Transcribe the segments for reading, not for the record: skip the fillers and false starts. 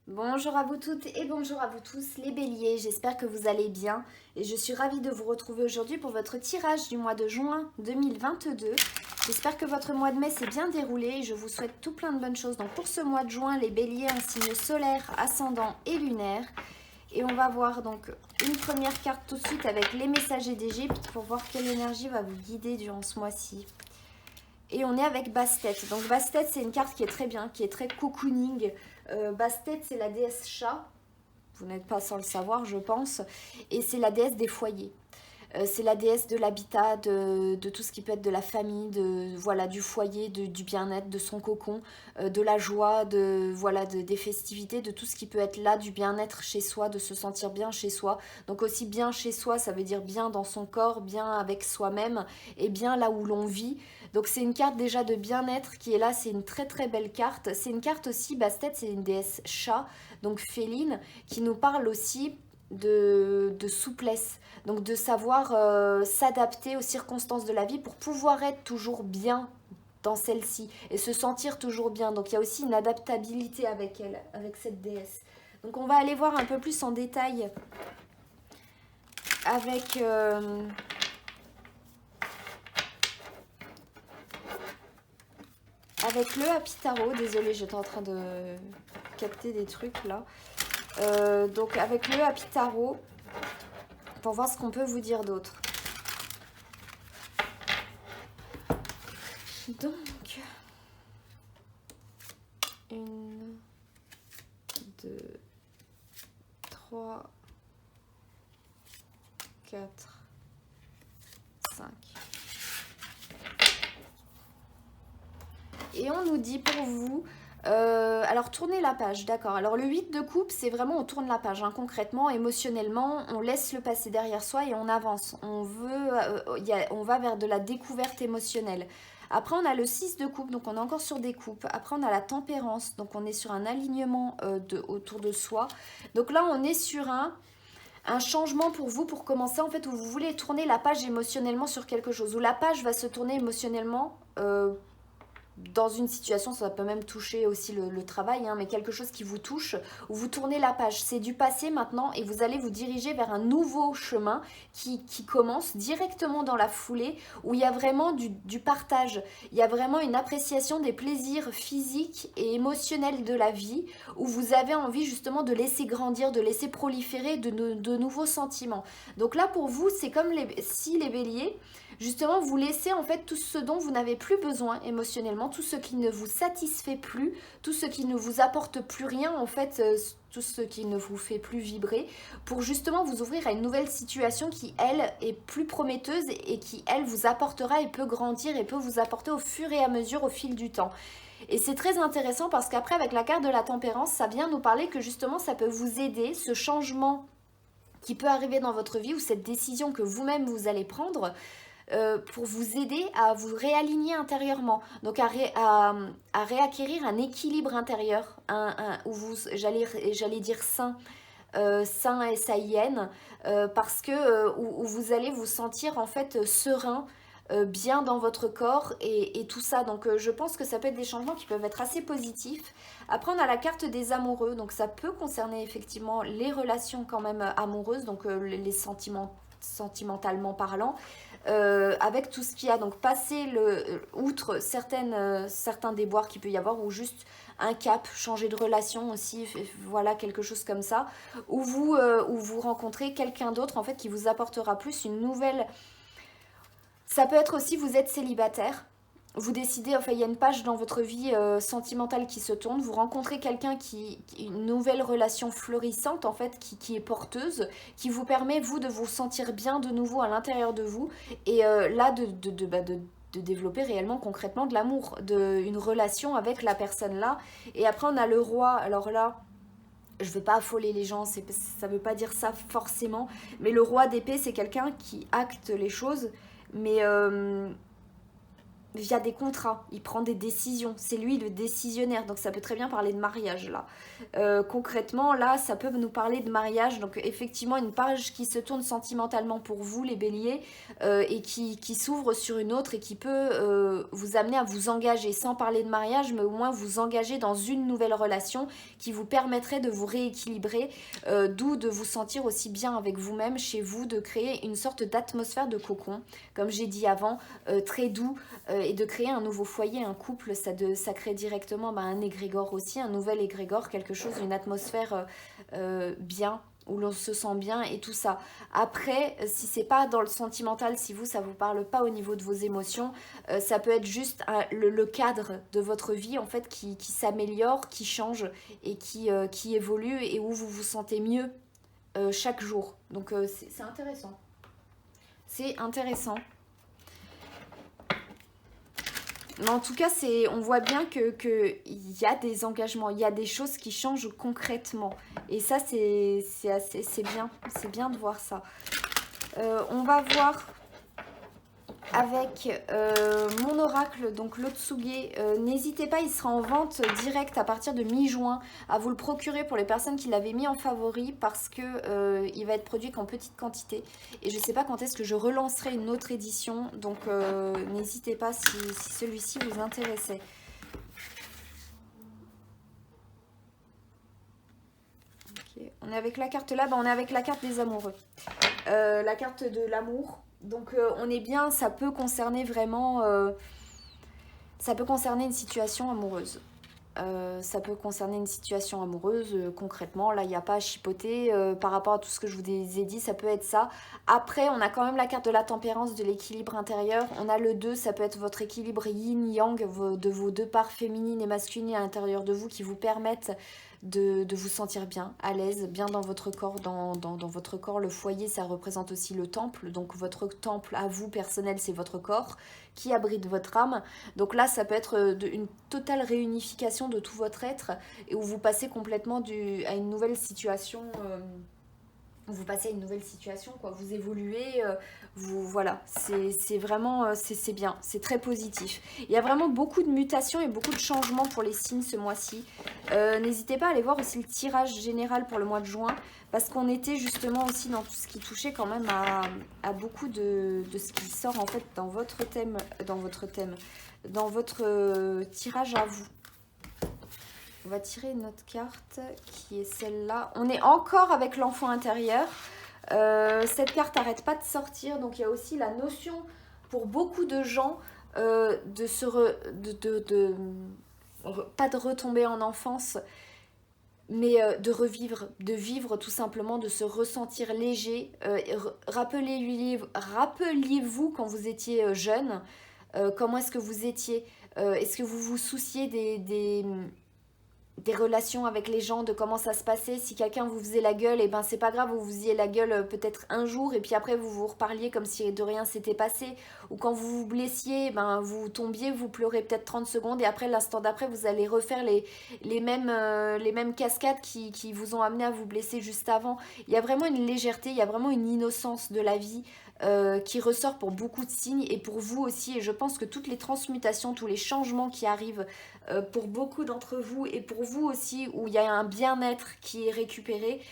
Bonjour à vous toutes et bonjour à vous tous les béliers, j'espère que vous allez bien et je suis ravie de vous retrouver aujourd'hui pour votre tirage du mois de juin 2022. J'espère que votre mois de mai s'est bien déroulé et je vous souhaite tout plein de bonnes choses. Donc pour ce mois de juin, les béliers, un signe solaire, ascendant et lunaire. Et on va voir donc une première carte tout de suite avec les messagers d'Égypte pour voir quelle énergie va vous guider durant ce mois-ci. Et on est avec Bastet. Donc Bastet, c'est une carte qui est très bien, qui est très cocooning. Bastet, c'est la déesse chat. Vous n'êtes pas sans le savoir, je pense. Et c'est la déesse des foyers. C'est la déesse de l'habitat, de tout ce qui peut être de la famille, voilà, du foyer, du bien-être, de son cocon, de la joie, des festivités, de tout ce qui peut être là, du bien-être chez soi, de se sentir bien chez soi. Donc aussi bien chez soi, ça veut dire bien dans son corps, bien avec soi-même et bien là où l'on vit. Donc c'est une carte déjà de bien-être qui est là, c'est une très très belle carte. C'est une carte aussi, Bastet, c'est une déesse chat, donc féline, qui nous parle aussi de souplesse, donc de savoir s'adapter aux circonstances de la vie pour pouvoir être toujours bien dans celle-ci et se sentir toujours bien. Donc il y a aussi une adaptabilité avec elle, avec cette déesse. Donc on va aller voir un peu plus en détail avec, avec le Happy Tarot. Désolée, j'étais en train de capter des trucs là. Donc avec le Happy Tarot, pour voir ce qu'on peut vous dire d'autre. Donc, 1, 2, 3, 4, 5. Et on nous dit pour vous, alors tournez la page, d'accord. Alors le 8 de coupe, c'est vraiment on tourne la page, hein, concrètement, émotionnellement, on laisse le passé derrière soi et on avance. On va vers de la découverte émotionnelle. Après, on a le 6 de coupe, donc on est encore sur des coupes. Après, on a la tempérance, donc on est sur un alignement autour de soi. Donc là, on est sur un changement pour vous, pour commencer, en fait, où vous voulez tourner la page émotionnellement sur quelque chose, où la page va se tourner émotionnellement dans une situation, ça peut même toucher aussi le travail, hein, mais quelque chose qui vous touche, où vous tournez la page. C'est du passé maintenant et vous allez vous diriger vers un nouveau chemin qui commence directement dans la foulée, où il y a vraiment du partage, il y a vraiment une appréciation des plaisirs physiques et émotionnels de la vie, où vous avez envie justement de laisser grandir, de laisser proliférer de nouveaux sentiments. Donc là, pour vous, c'est comme si les béliers, justement, vous laissez en fait tout ce dont vous n'avez plus besoin émotionnellement, tout ce qui ne vous satisfait plus, tout ce qui ne vous apporte plus rien, en fait, tout ce qui ne vous fait plus vibrer, pour justement vous ouvrir à une nouvelle situation qui, elle, est plus prometteuse et qui, elle, vous apportera et peut grandir et peut vous apporter au fur et à mesure, au fil du temps. Et c'est très intéressant parce qu'après, avec la carte de la tempérance, ça vient nous parler que justement, ça peut vous aider, ce changement qui peut arriver dans votre vie ou cette décision que vous-même vous allez prendre, pour vous aider à vous réaligner intérieurement, donc à réacquérir un équilibre intérieur, où j'allais dire sain, sain S-A-I-N, parce que où vous allez vous sentir en fait serein, bien dans votre corps et tout ça. Donc je pense que ça peut être des changements qui peuvent être assez positifs. Après on a la carte des amoureux, donc ça peut concerner effectivement les relations quand même amoureuses, donc les sentiments sentimentalement parlant, avec tout ce qu'il y a, donc passer outre certains déboires qu'il peut y avoir, ou juste un cap, changer de relation aussi, voilà, quelque chose comme ça, où vous rencontrez quelqu'un d'autre en fait qui vous apportera plus une nouvelle. Ça peut être aussi, vous êtes célibataire, vous décidez, enfin il y a une page dans votre vie sentimentale qui se tourne, vous rencontrez quelqu'un une nouvelle relation florissante en fait, qui est porteuse, qui vous permet vous de vous sentir bien de nouveau à l'intérieur de vous, et là de développer réellement concrètement de l'amour, une relation avec la personne là. Et après on a le roi, alors là je veux pas affoler les gens, ça veut pas dire ça forcément, mais le roi d'épée c'est quelqu'un qui acte les choses, mais via des contrats, il prend des décisions, c'est lui le décisionnaire, donc ça peut très bien parler de mariage là. Concrètement là ça peut nous parler de mariage, donc effectivement une page qui se tourne sentimentalement pour vous les béliers, et qui s'ouvre sur une autre et qui peut vous amener à vous engager, sans parler de mariage mais au moins vous engager dans une nouvelle relation qui vous permettrait de vous rééquilibrer, d'où de vous sentir aussi bien avec vous-même, chez vous, de créer une sorte d'atmosphère de cocon, comme j'ai dit avant, très doux, et de créer un nouveau foyer, un couple, ça crée directement un égrégore aussi, un nouvel égrégore, quelque chose, une atmosphère bien, où l'on se sent bien et tout ça. Après, si c'est pas dans le sentimental, si vous, ça vous parle pas au niveau de vos émotions, ça peut être juste le cadre de votre vie, en fait, qui s'améliore, qui change et qui évolue et où vous vous sentez mieux chaque jour. Donc, c'est intéressant. C'est intéressant. Mais en tout cas, on voit bien que y a des engagements, il y a des choses qui changent concrètement. Et ça, c'est bien. C'est bien de voir ça. On va voir avec mon oracle, donc l'Otsuge. N'hésitez pas, il sera en vente directe à partir de mi-juin, à vous le procurer pour les personnes qui l'avaient mis en favori, parce que il va être produit qu'en petite quantité. Et je ne sais pas quand est-ce que je relancerai une autre édition, donc n'hésitez pas si celui-ci vous intéressait. Okay. On est avec la carte là, on est avec la carte des amoureux. La carte de l'amour. Donc on est bien, ça peut concerner vraiment, ça peut concerner une situation amoureuse. Ça peut concerner une situation amoureuse, concrètement, là il n'y a pas à chipoter par rapport à tout ce que je vous ai dit, ça peut être ça. Après on a quand même la carte de la tempérance, de l'équilibre intérieur, on a le 2, ça peut être votre équilibre yin-yang, de vos deux parts féminines et masculines à l'intérieur de vous qui vous permettent de vous sentir bien, à l'aise, bien dans votre corps. Dans votre corps, le foyer, ça représente aussi le temple. Donc votre temple à vous, personnel, c'est votre corps qui abrite votre âme. Donc là, ça peut être une totale réunification de tout votre être et où vous passez complètement à une nouvelle situation. Vous passez à une nouvelle situation, quoi. Vous évoluez, voilà, c'est vraiment, c'est bien, c'est très positif. Il y a vraiment beaucoup de mutations et beaucoup de changements pour les signes ce mois-ci. N'hésitez pas à aller voir aussi le tirage général pour le mois de juin, parce qu'on était justement aussi dans tout ce qui touchait quand même à beaucoup de ce qui sort en fait dans votre thème, dans votre tirage à vous. On va tirer une autre carte qui est celle-là. On est encore avec l'enfant intérieur. Cette carte n'arrête pas de sortir. Donc il y a aussi la notion pour beaucoup de gens pas de retomber en enfance, mais de revivre, de vivre tout simplement, de se ressentir léger. Rappeliez-vous quand vous étiez jeune, comment est-ce que vous étiez. Est-ce que vous vous souciez des relations avec les gens, de comment ça se passait? Si quelqu'un vous faisait la gueule, et ben c'est pas grave, vous vous faisiez la gueule peut-être un jour et puis après vous vous reparliez comme si de rien s'était passé. Ou quand vous vous blessiez, ben vous tombiez, vous pleurez peut-être 30 secondes et après l'instant d'après vous allez refaire les mêmes cascades qui vous ont amené à vous blesser juste avant. Il y a vraiment une légèreté, il y a vraiment une innocence de la vie qui ressort pour beaucoup de signes et pour vous aussi. Et je pense que toutes les transmutations, tous les changements qui arrivent pour beaucoup d'entre vous et pour vous aussi, où il y a un bien-être qui est récupéré,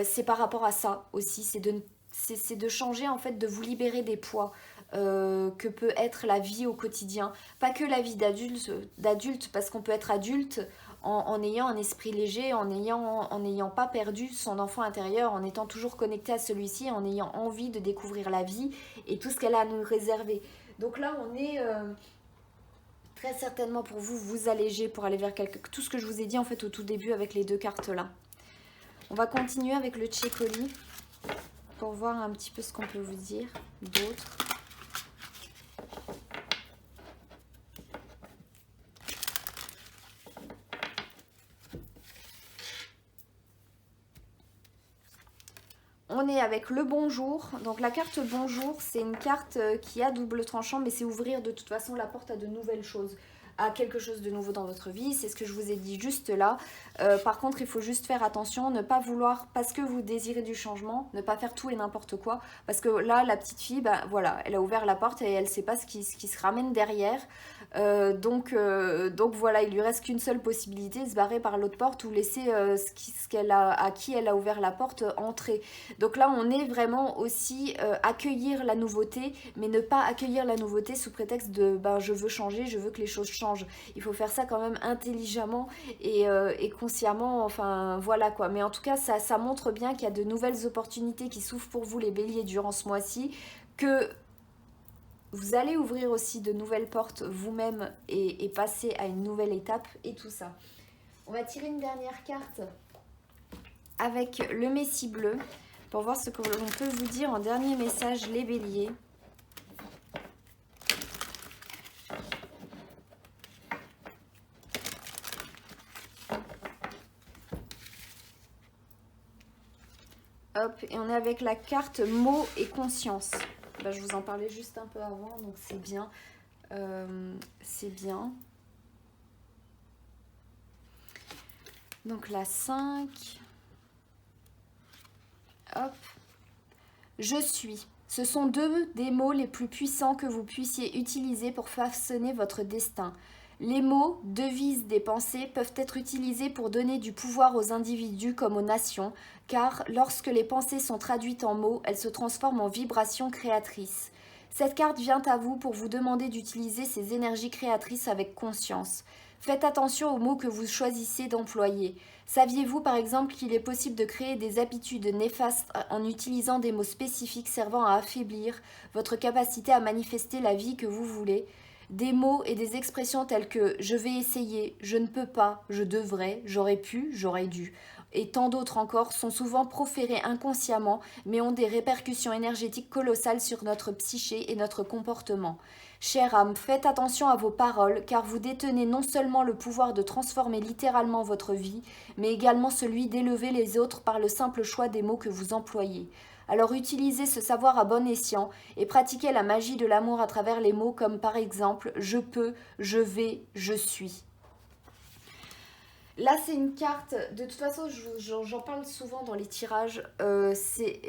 c'est par rapport à ça aussi. C'est de changer, en fait, de vous libérer des poids que peut être la vie au quotidien. Pas que la vie d'adulte, parce qu'on peut être adulte en ayant un esprit léger, en n'ayant pas perdu son enfant intérieur, en étant toujours connecté à celui-ci, en ayant envie de découvrir la vie et tout ce qu'elle a à nous réserver. Donc là, on est très certainement pour vous alléger, pour aller vers tout ce que je vous ai dit en fait au tout début avec les deux cartes là. On va continuer avec le Tchécoli pour voir un petit peu ce qu'on peut vous dire d'autre. On est avec le bonjour. Donc la carte bonjour, c'est une carte qui a double tranchant, mais c'est ouvrir de toute façon la porte à de nouvelles choses. à quelque chose de nouveau dans votre vie. C'est ce que je vous ai dit juste là. Par contre, il faut juste faire attention, ne pas vouloir, parce que vous désirez du changement, ne pas faire tout et n'importe quoi. Parce que là, la petite fille, bah, voilà, elle a ouvert la porte et elle ne sait pas ce qui se ramène derrière. Donc voilà, il lui reste qu'une seule possibilité, se barrer par l'autre porte ou laisser à qui elle a ouvert la porte entrer. Donc là, on est vraiment aussi accueillir la nouveauté, mais ne pas accueillir la nouveauté sous prétexte de ben, je veux changer, je veux que les choses changent. Il faut faire ça quand même intelligemment et consciemment, enfin voilà quoi. Mais en tout cas, ça montre bien qu'il y a de nouvelles opportunités qui s'ouvrent pour vous les béliers durant ce mois-ci, que vous allez ouvrir aussi de nouvelles portes vous-même et passer à une nouvelle étape et tout ça. On va tirer une dernière carte avec le Messie bleu pour voir ce que l'on peut vous dire en dernier message, les béliers. Hop, et on est avec la carte mots et conscience. Ben, je vous en parlais juste un peu avant, donc c'est bien. C'est bien. Donc la 5. Hop. Je suis. Ce sont deux des mots les plus puissants que vous puissiez utiliser pour façonner votre destin. Les mots, devises des pensées, peuvent être utilisés pour donner du pouvoir aux individus comme aux nations, car lorsque les pensées sont traduites en mots, elles se transforment en vibrations créatrices. Cette carte vient à vous pour vous demander d'utiliser ces énergies créatrices avec conscience. Faites attention aux mots que vous choisissez d'employer. Saviez-vous par exemple qu'il est possible de créer des habitudes néfastes en utilisant des mots spécifiques servant à affaiblir votre capacité à manifester la vie que vous voulez ? Des mots et des expressions telles que « je vais essayer »,« je ne peux pas »,« je devrais »,« j'aurais pu »,« j'aurais dû » et tant d'autres encore sont souvent proférés inconsciemment mais ont des répercussions énergétiques colossales sur notre psyché et notre comportement. Chère âme, faites attention à vos paroles car vous détenez non seulement le pouvoir de transformer littéralement votre vie, mais également celui d'élever les autres par le simple choix des mots que vous employez. Alors utilisez ce savoir à bon escient et pratiquez la magie de l'amour à travers les mots comme par exemple « je peux »,« je vais »,« je suis ». Là, c'est une carte, de toute façon, j'en parle souvent dans les tirages, c'est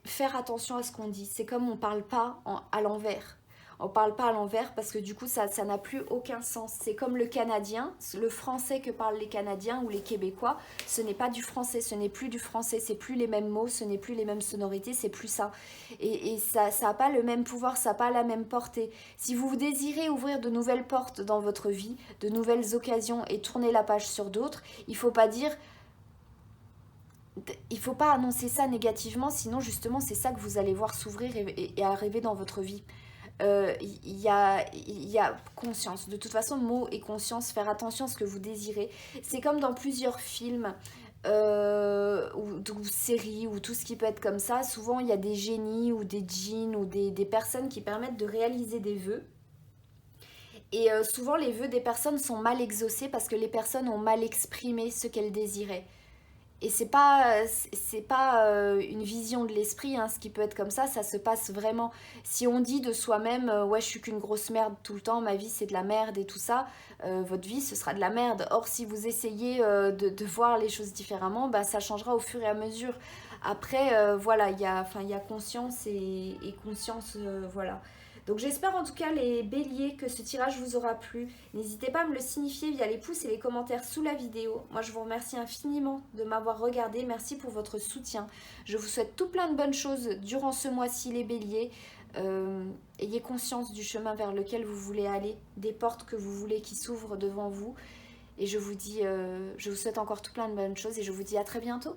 faire attention à ce qu'on dit. C'est comme on ne parle pas à l'envers. On ne parle pas à l'envers parce que du coup, ça n'a plus aucun sens. C'est comme le canadien, le français que parlent les Canadiens ou les Québécois. Ce n'est pas du français, ce n'est plus du français, c'est plus les mêmes mots, ce n'est plus les mêmes sonorités, c'est plus ça. Et ça n'a pas le même pouvoir, ça n'a pas la même portée. Si vous désirez ouvrir de nouvelles portes dans votre vie, de nouvelles occasions et tourner la page sur d'autres, il ne faut pas dire... Il ne faut pas annoncer ça négativement, sinon justement c'est ça que vous allez voir s'ouvrir et arriver dans votre vie. Il y a conscience. De toute façon, mots et conscience, faire attention à ce que vous désirez. C'est comme dans plusieurs films ou séries ou tout ce qui peut être comme ça. Souvent, il y a des génies ou des djinns ou des personnes qui permettent de réaliser des vœux. Et souvent, les vœux des personnes sont mal exaucés parce que les personnes ont mal exprimé ce qu'elles désiraient. Et c'est pas une vision de l'esprit, hein, ce qui peut être comme ça se passe vraiment. Si on dit de soi-même, ouais, je suis qu'une grosse merde tout le temps, ma vie c'est de la merde et tout ça, votre vie ce sera de la merde. Or, si vous essayez de voir les choses différemment, bah, ça changera au fur et à mesure. Après, voilà, il y a conscience et conscience, voilà. Donc j'espère en tout cas les béliers que ce tirage vous aura plu. N'hésitez pas à me le signifier via les pouces et les commentaires sous la vidéo. Moi je vous remercie infiniment de m'avoir regardé. Merci pour votre soutien. Je vous souhaite tout plein de bonnes choses durant ce mois-ci les béliers. Ayez conscience du chemin vers lequel vous voulez aller, des portes que vous voulez qui s'ouvrent devant vous. Et je vous souhaite encore tout plein de bonnes choses et je vous dis à très bientôt.